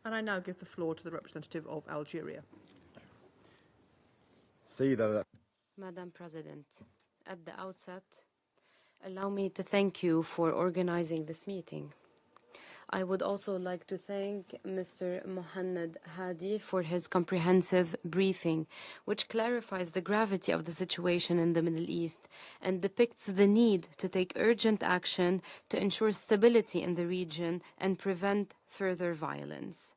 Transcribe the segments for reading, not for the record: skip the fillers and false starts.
And I now give the floor to the representative of Algeria. Madam President, at the outset, allow me to thank you for organizing this meeting. I would also like to thank Mr. Mohanad Hadi for his comprehensive briefing, which clarifies the gravity of the situation in the Middle East and depicts the need to take urgent action to ensure stability in the region and prevent further violence.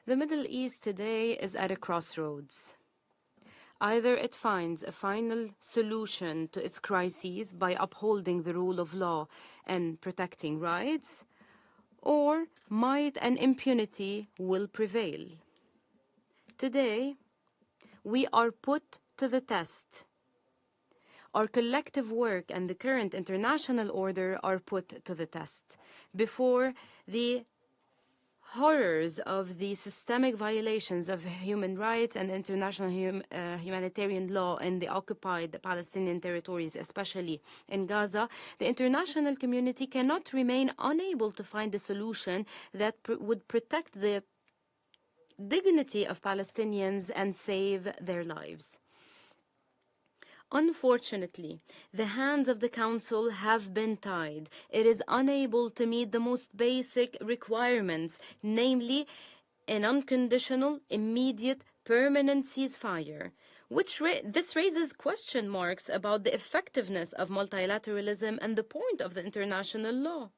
The Middle East today is at a crossroads. Either it finds a final solution to its crises by upholding the rule of law and protecting rights, or might and impunity will prevail. Today, we are put to the test. Our collective work and the current international order are put to the test before the horrors of the systemic violations of human rights and international humanitarian law in the occupied Palestinian territories, especially in Gaza. The international community cannot remain unable to find a solution that would protect the dignity of Palestinians and save their lives. Unfortunately, the hands of the Council have been tied. It is unable to meet the most basic requirements, namely an unconditional, immediate, permanent ceasefire. This raises question marks about the effectiveness of multilateralism and the point of the international law.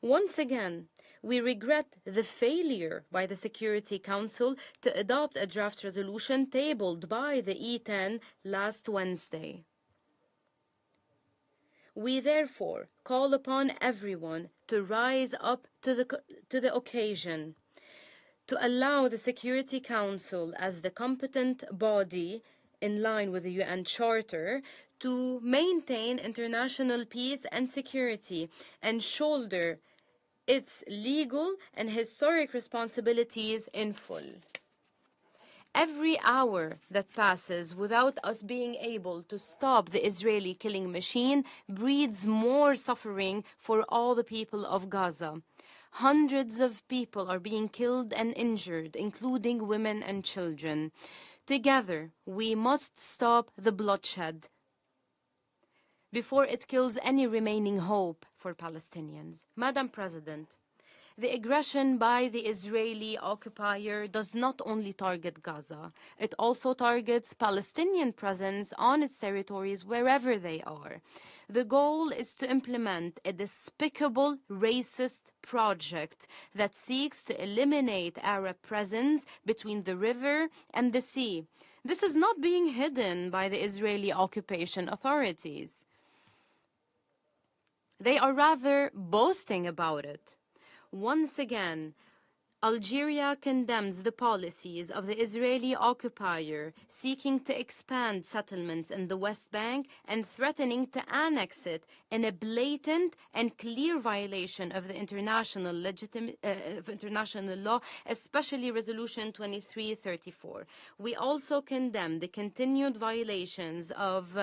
Once again, we regret the failure by the Security Council to adopt a draft resolution tabled by the E10 last Wednesday. We therefore call upon everyone to rise up to the occasion, to allow the Security Council as the competent body in line with the UN Charter to maintain international peace and security and shoulder its legal and historic responsibilities in full. Every hour that passes without us being able to stop the Israeli killing machine breeds more suffering for all the people of Gaza. Hundreds of people are being killed and injured, including women and children. Together, we must stop the bloodshed before it kills any remaining hope for Palestinians. Madam President, the aggression by the Israeli occupier does not only target Gaza, it also targets Palestinian presence on its territories wherever they are. The goal is to implement a despicable racist project that seeks to eliminate Arab presence between the river and the sea. This is not being hidden by the Israeli occupation authorities. They are rather boasting about it. Once again, Algeria condemns the policies of the Israeli occupier seeking to expand settlements in the West Bank and threatening to annex it in a blatant and clear violation of the international law, especially Resolution 2334. We also condemn the continued violations of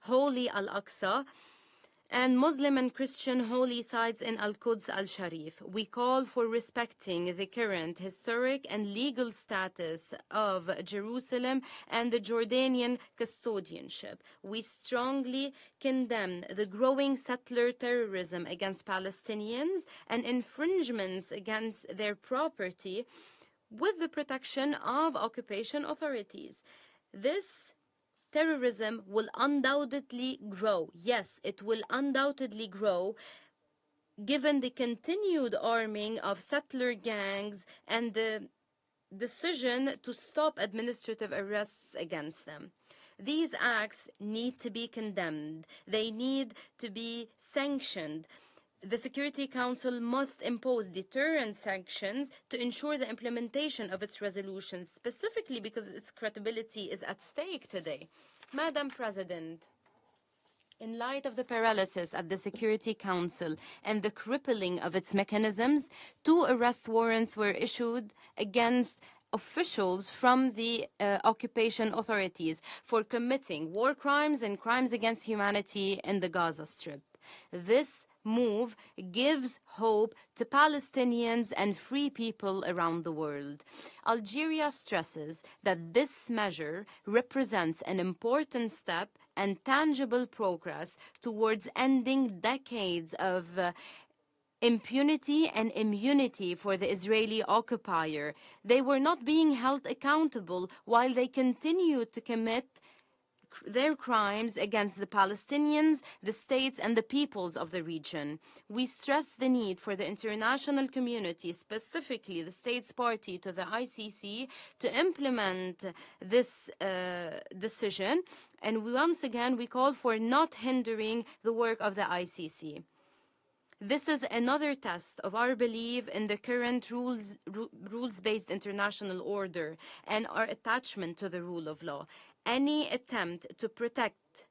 Holy Al-Aqsa and Muslim and Christian holy sites in Al-Quds al-Sharif. We call for respecting the current historic and legal status of Jerusalem and the Jordanian custodianship. We strongly condemn the growing settler terrorism against Palestinians and infringements against their property with the protection of occupation authorities. This terrorism will undoubtedly grow. Yes, it will undoubtedly grow given the continued arming of settler gangs and the decision to stop administrative arrests against them. These acts need to be condemned. They need to be sanctioned. The Security Council must impose deterrent sanctions to ensure the implementation of its resolutions, specifically because its credibility is at stake today. Madam President, in light of the paralysis at the Security Council and the crippling of its mechanisms, 2 arrest warrants were issued against officials from the occupation authorities for committing war crimes and crimes against humanity in the Gaza Strip. This move gives hope to Palestinians and free people around the world. Algeria stresses that this measure represents an important step and tangible progress towards ending decades of impunity and immunity for the Israeli occupier. They were not being held accountable while they continued to commit their crimes against the Palestinians, the states, and the peoples of the region. We stress the need for the international community, specifically the states party to the ICC, to implement this decision. And once again, we call for not hindering the work of the ICC. This is another test of our belief in the current rules-based international order and our attachment to the rule of law. Any attempt to protect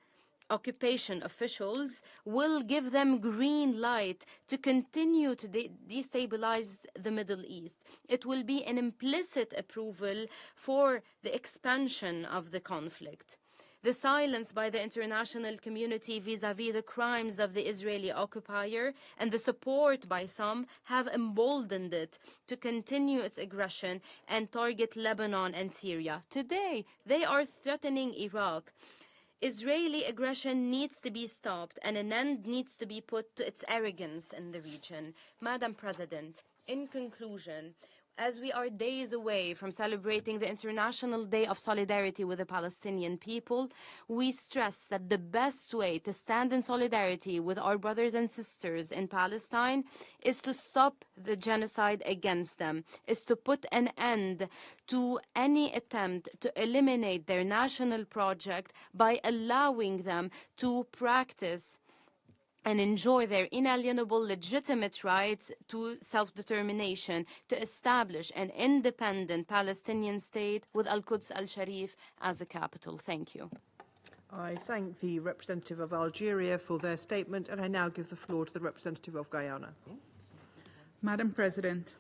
occupation officials will give them green light to continue to destabilize the Middle East. It will be an implicit approval for the expansion of the conflict. The silence by the international community vis-à-vis the crimes of the Israeli occupier and the support by some have emboldened it to continue its aggression and target Lebanon and Syria. Today, they are threatening Iraq. Israeli aggression needs to be stopped and an end needs to be put to its arrogance in the region. Madam President, in conclusion, as we are days away from celebrating the International Day of Solidarity with the Palestinian people, we stress that the best way to stand in solidarity with our brothers and sisters in Palestine is to stop the genocide against them, is to put an end to any attempt to eliminate their national project by allowing them to practice and enjoy their inalienable legitimate rights to self-determination, to establish an independent Palestinian state with Al-Quds al-Sharif as a capital. Thank you. I thank the representative of Algeria for their statement, and I now give the floor to the representative of Guyana. Madam President,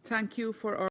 thank you for